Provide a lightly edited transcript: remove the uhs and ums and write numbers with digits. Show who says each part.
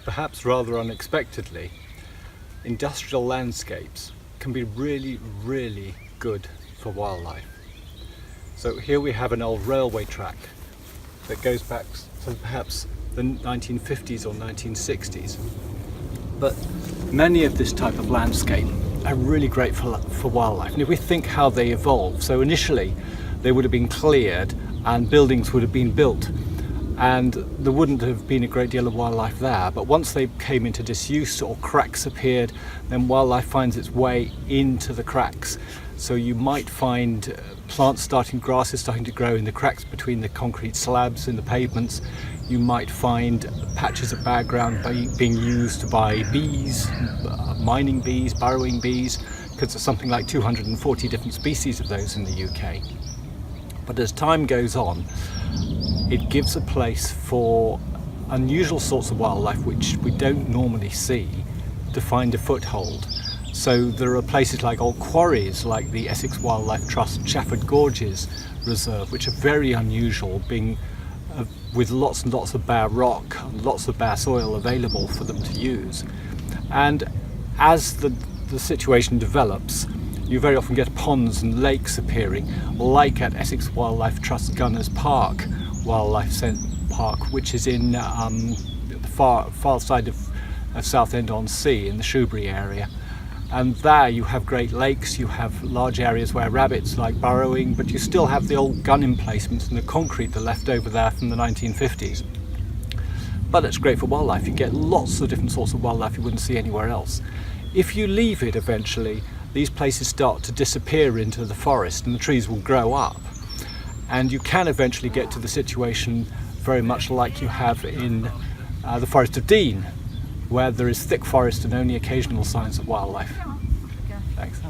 Speaker 1: perhaps rather unexpectedly, industrial landscapes can be really, really good for wildlife. So here we have an old railway track that goes back to perhaps the 1950s or 1960s. But many of this type of landscape are really great for wildlife. And if we think how they evolved, so initially they would have been cleared and buildings would have been built, and there wouldn't have been a great deal of wildlife there. But once they came into disuse or cracks appeared, then wildlife finds its way into the cracks. So you might find grasses starting to grow in the cracks between the concrete slabs in the pavements. You might find patches of bare ground being used by bees, mining bees, burrowing bees, because there's something like 240 different species of those in the UK. But as time goes on, it gives a place for unusual sorts of wildlife which we don't normally see to find a foothold. So there are places like old quarries, like the Essex Wildlife Trust Chafford Gorges Reserve, which are very unusual, being with lots and lots of bare rock and lots of bare soil available for them to use. And as the situation develops, you very often get ponds and lakes appearing, like at Essex Wildlife Trust Gunners Park Wildlife Park, which is in the far side of Southend-on-Sea in the Shoebury area. And there you have great lakes, you have large areas where rabbits like burrowing, but you still have the old gun emplacements and the concrete that left over there from the 1950s. But it's great for wildlife. You get lots of different sorts of wildlife you wouldn't see anywhere else. If you leave it eventually, these places start to disappear into the forest and the trees will grow up. And you can eventually get to the situation very much like you have in the Forest of Dean, where there is thick forest and only occasional signs of wildlife. Thanks.